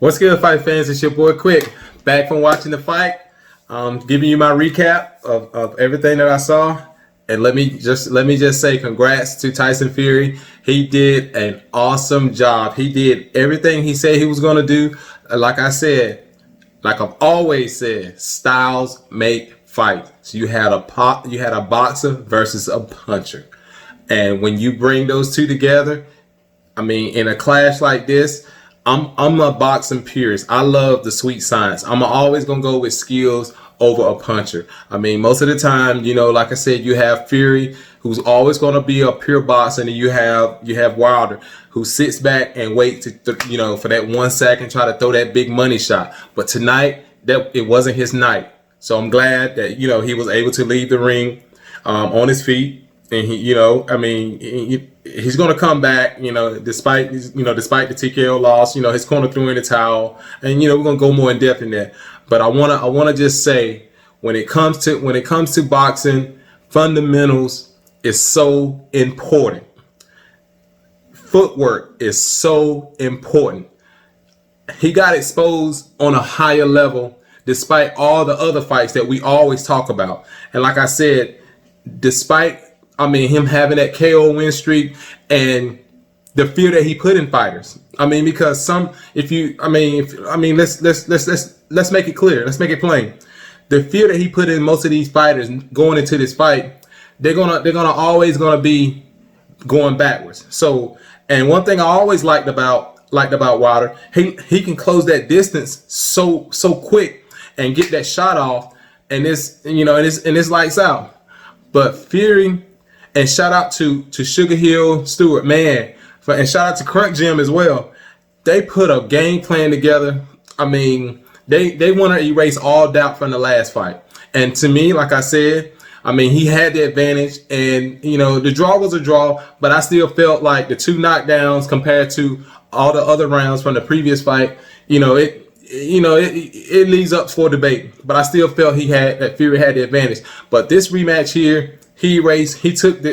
What's good, fight fans? It's your boy Quick, back from watching the fight, giving you my recap of everything that I saw. And let me just say congrats to Tyson Fury. He did an awesome job. He did everything he said he was going to do. Like I said, like I've always said, styles make fights. So you had a boxer versus a puncher, and when you bring those two together, I mean, in a clash like this, I'm a boxing purist. I love the sweet science. I'm always gonna go with skills over a puncher. I mean, most of the time, you know, like I said, you have Fury, who's always gonna be a pure boxer, and you have Wilder, who sits back and waits to for that 1 second, try to throw that big money shot. But tonight, it wasn't his night. So I'm glad that he was able to leave the ring on his feet. And he's gonna come back, despite the TKO loss. His corner threw in the towel, and we're gonna go more in depth in that. But I wanna just say, when it comes to boxing, fundamentals is so important. Footwork is so important. He got exposed on a higher level, despite all the other fights that we always talk about. And like I said, despite him having that KO win streak and the fear that he put in fighters. Because let's make it clear. Let's make it plain. The fear that he put in most of these fighters going into this fight, they're gonna always be going backwards. So, and one thing I always liked about Wilder, he can close that distance so quick and get that shot off, and it's lights out. But Fury, and shout out to Sugar Hill Stewart, man, and shout out to Crunk Gym as well. They put a game plan together. They want to erase all doubt from the last fight. And to me, like I said, he had the advantage, and the draw was a draw, but I still felt like the 2 knockdowns compared to all the other rounds from the previous fight, it leaves up for debate. But I still felt Fury had the advantage. But this rematch here, he took the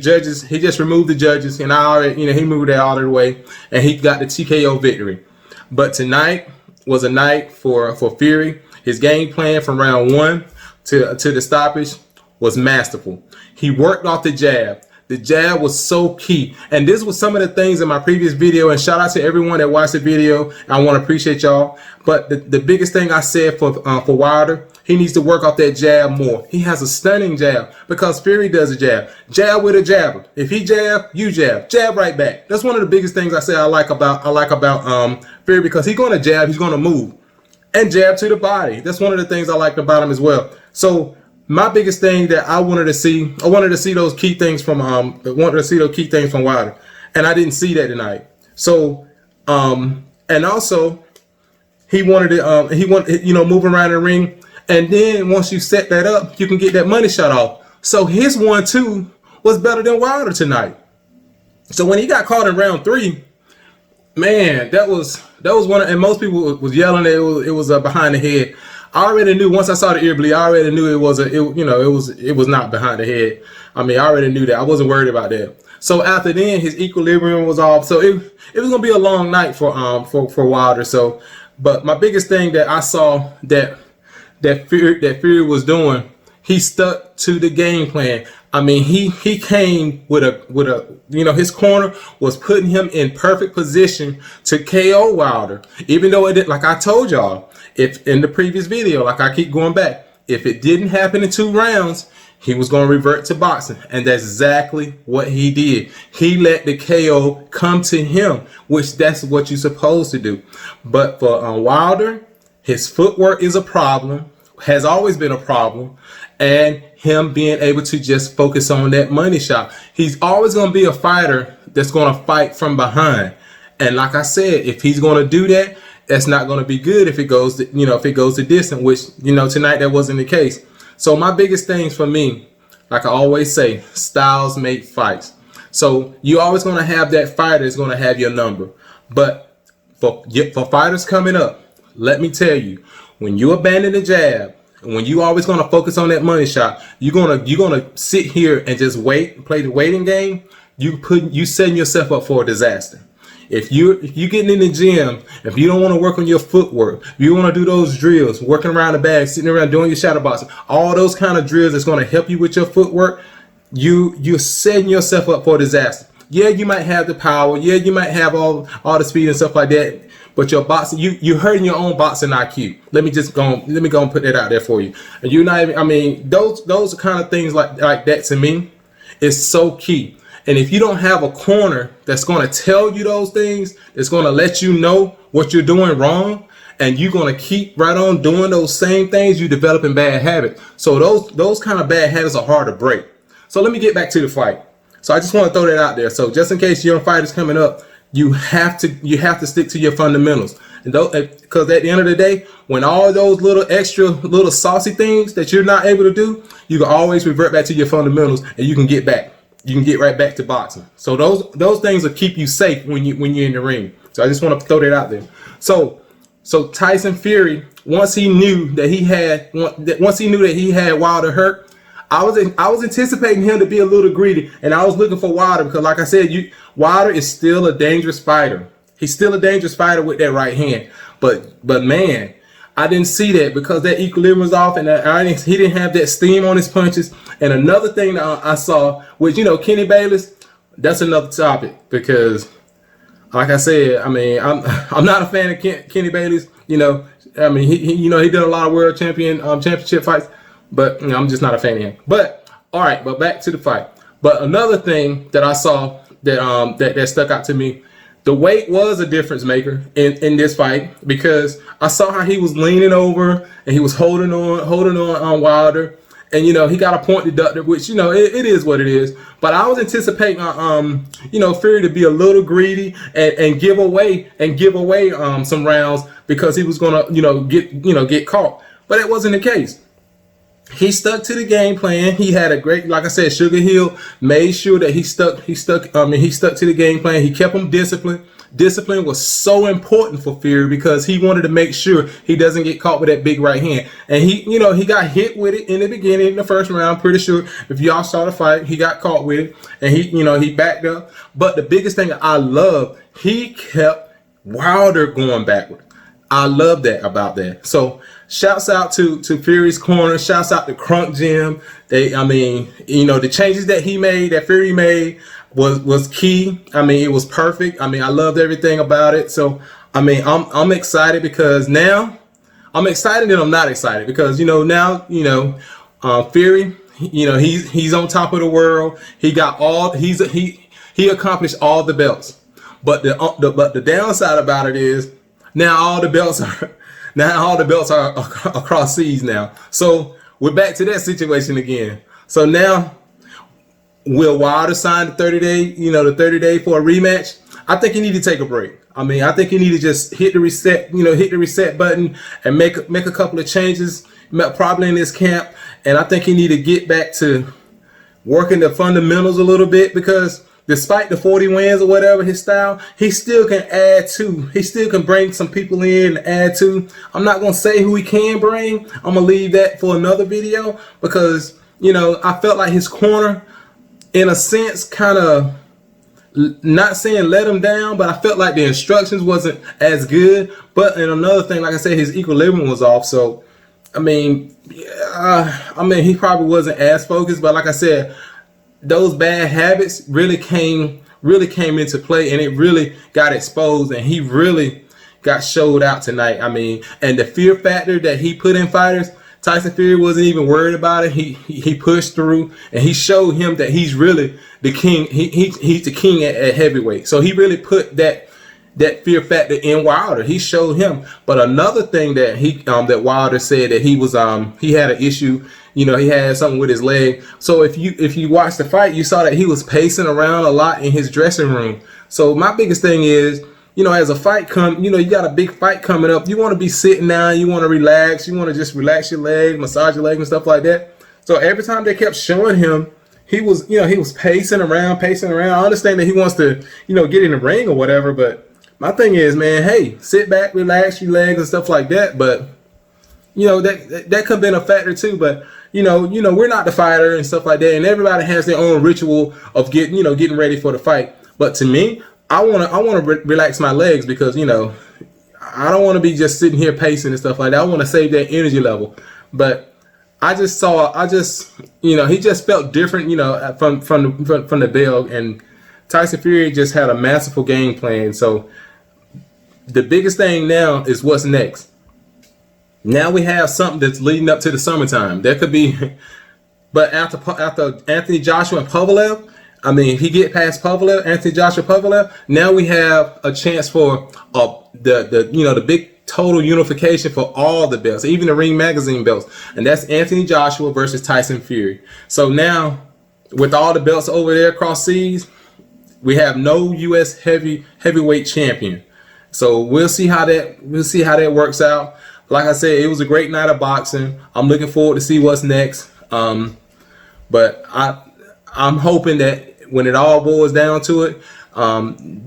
judges. He just removed the judges, and he moved that out of the way, and he got the TKO victory. But tonight was a night for Fury. His game plan from round 1 to the stoppage was masterful. He worked off the jab. The jab was so key. And this was some of the things in my previous video, and shout out to everyone that watched the video. I want to appreciate y'all. But the biggest thing I said for Wilder, he needs to work off that jab more. He has a stunning jab, because Fury does a jab. Jab with a jabber. If he jab, you jab. Jab right back. That's one of the biggest things I say I like about Fury, because he's going to jab, he's going to move, and jab to the body. That's one of the things I liked about him as well. So my biggest thing that I wanted to see those key things from Wilder, and I didn't see that tonight. So and also he wanted to move around the ring, and then once you set that up, you can get that money shot off. So his 1-2 was better than Wilder tonight. So when he got caught in round 3, man, that was one and most people was yelling that it was behind the head. I already knew, once I saw the ear bleed, I already knew it was not behind the head. I already knew that. I wasn't worried about that. So after then, his equilibrium was off. So it was gonna be a long night for Wilder. So, but my biggest thing that I saw that Fury was doing, he stuck to the game plan. He came with a his corner was putting him in perfect position to KO Wilder. Even though it did, like I told y'all, if in the previous video, like I keep going back, if it didn't happen in 2 rounds, he was going to revert to boxing, and that's exactly what he did. He let the KO come to him, which that's what you're supposed to do. But for Wilder, his footwork is a problem, has always been a problem, and him being able to just focus on that money shot. He's always going to be a fighter that's going to fight from behind. And like I said, if he's going to do that, that's not going to be good if it goes to distance, which tonight that wasn't the case. So my biggest things for me, like I always say, styles make fights. So you always going to have that fighter that's going to have your number. But for fighters coming up, let me tell you, when you abandon the jab, and when you always going to focus on that money shot, you're gonna sit here and just wait, play the waiting game. You setting yourself up for a disaster. If you getting in the gym, if you don't want to work on your footwork, if you want to do those drills, working around the bag, sitting around doing your shadow boxing, all those kind of drills that's going to help you with your footwork, you're setting yourself up for disaster. Yeah, you might have the power. Yeah, you might have all the speed and stuff like that. But your boxing, you're hurting your own boxing IQ. Let me go and put that out there for you. And you're not even, I mean, those kind of things like that to me is so key. And if you don't have a corner that's going to tell you those things, that's going to let you know what you're doing wrong, and you're going to keep right on doing those same things, you're developing bad habits. So those kind of bad habits are hard to break. So let me get back to the fight. So I just want to throw that out there. So just in case young fighters coming up, you have to stick to your fundamentals. And because at the end of the day, when all those little extra little saucy things that you're not able to do, you can always revert back to your fundamentals, and you can get back. You can get right back to boxing. So those things will keep you safe when you're in the ring. So I just want to throw that out there. So Tyson Fury, once he knew that he had Wilder hurt, I was anticipating him to be a little greedy, and I was looking for Wilder because, like I said, Wilder is still a dangerous fighter. He's still a dangerous fighter with that right hand. But man, I didn't see that because that equilibrium was off, and he didn't have that steam on his punches. And another thing that I saw, which, Kenny Bayless, that's another topic because, like I said, I mean, I'm not a fan of Kenny Bayless. I mean, he did a lot of world championship fights, but I'm just not a fan of him. But all right, but back to the fight. But another thing that I saw that stuck out to me, the weight was a difference maker in this fight because I saw how he was leaning over and he was holding on Wilder, and he got a point deducted, which it is what it is. But I was anticipating Fury to be a little greedy and give away some rounds because he was gonna get caught, but it wasn't the case. He stuck to the game plan. He had a great, like I said, Sugar Hill made sure that he stuck to the game plan. He kept him disciplined. Discipline was so important for Fury because he wanted to make sure he doesn't get caught with that big right hand. And he got hit with it in the beginning, in the first round. Pretty sure if y'all saw the fight, he got caught with it, and he backed up. But the biggest thing I love, he kept Wilder going backward. I love that about that. So shouts out to Fury's corner. Shouts out to Crunk Gym. The changes that Fury made was key. I mean, it was perfect. I mean, I loved everything about it. So I mean, I'm excited because now I'm excited and I'm not excited because now Fury, he's on top of the world. He accomplished all the belts. But the downside about it is now all the belts are across seas now. So we're back to that situation again. So now, will Wilder sign the 30-day for a rematch? I think he need to take a break. I mean, I think he need to just hit the reset button and make a couple of changes, probably in his camp. And I think he need to get back to working the fundamentals a little bit because despite the 40 wins or whatever his style, he still can add to. He still can bring some people in and add to. I'm not going to say who he can bring. I'm going to leave that for another video because, I felt like his corner, in a sense, kind of, not saying let him down, but I felt like the instructions wasn't as good. But in another thing, like I said, his equilibrium was off. So, I mean, he probably wasn't as focused. But like I said, those bad habits really came into play, and it really got exposed, and he really got showed out tonight. I mean, and the fear factor that he put in fighters, Tyson Fury wasn't even worried about it. He pushed through, and he showed him that he's really the king. He's the king at heavyweight. So he really put that fear factor in Wilder. He showed him. But another thing that Wilder said that he had an issue. He had something with his leg. So if you watch the fight, you saw that he was pacing around a lot in his dressing room. So my biggest thing is, as a fight you got a big fight coming up, you want to be sitting down, you want to relax, you want to just relax your leg, massage your leg and stuff like that. So every time they kept showing him, he was pacing around. I understand that he wants to, get in the ring or whatever, but my thing is, man, hey, sit back, relax your legs and stuff like that. But that could have been a factor too. But we're not the fighter and stuff like that, and everybody has their own ritual of getting ready for the fight. But to me, I want to relax my legs because, you know, I don't want to be just sitting here pacing and stuff like that. I want to save that energy level. But you know, he just felt different, you know, from the bell, and Tyson Fury just had a masterful game plan. So the biggest thing now is what's next. Now we have something that's leading up to the summertime. There could be, but after Antony Joshua and Kovalev, I mean, if he get past Kovalev, Antony Joshua Kovalev, now we have a chance for the big total unification for all the belts, even the Ring Magazine belts, and that's Antony Joshua versus Tyson Fury. So now, with all the belts over there across seas, we have no U.S. heavyweight champion. So we'll see how that works out. Like I said, it was a great night of boxing. I'm looking forward to see what's next. But I'm hoping that when it all boils down to it,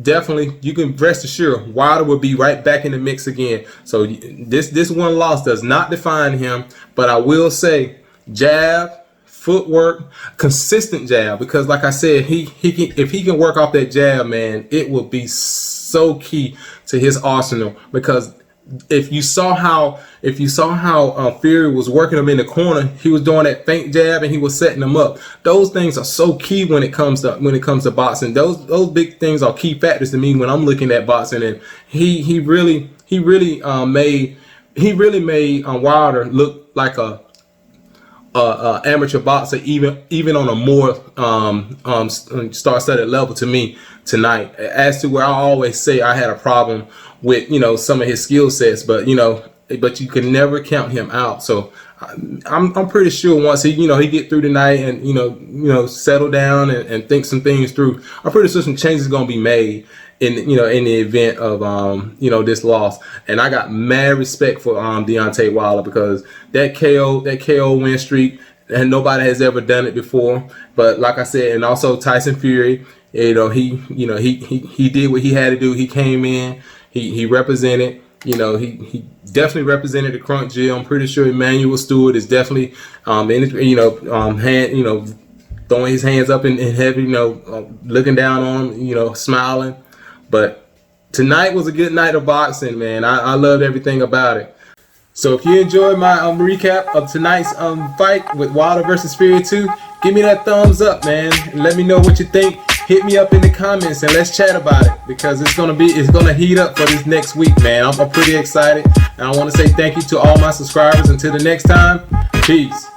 definitely you can rest assured Wilder will be right back in the mix again. So this one loss does not define him, but I will say jab, footwork, consistent jab, because like I said, if he can work off that jab, man, it will be so key to his arsenal. Because if you saw how Fury was working him in the corner, he was doing that feint jab and he was setting them up. Those things are so key when it comes to boxing. Those big things are key factors to me when I'm looking at boxing. And he really made Wilder look like a amateur boxer, even on a more star-studded level to me tonight. As to where I always say I had a problem with, you know, some of his skill sets, but you can never count him out. So I'm pretty sure once he get through the night and you know settle down and think some things through, I'm pretty sure some changes are gonna be made in the event of this loss. And I got mad respect for Deontay Wilder, because that KO win streak, and nobody has ever done it before. But like I said, and also Tyson Fury, he did what he had to do. He came in, he represented. He definitely represented the Crunk Jail. I'm pretty sure Emmanuel Stewart is definitely throwing his hands up in heaven, looking down on him, smiling. But tonight was a good night of boxing, man. I loved everything about it. So if you enjoyed my recap of tonight's fight with Wilder versus Fury 2, give me that thumbs up, man, and let me know what you think. Hit me up in the comments and let's chat about it, because it's gonna heat up for this next week, man. I'm pretty excited, and I want to say thank you to all my subscribers. Until the next time, peace.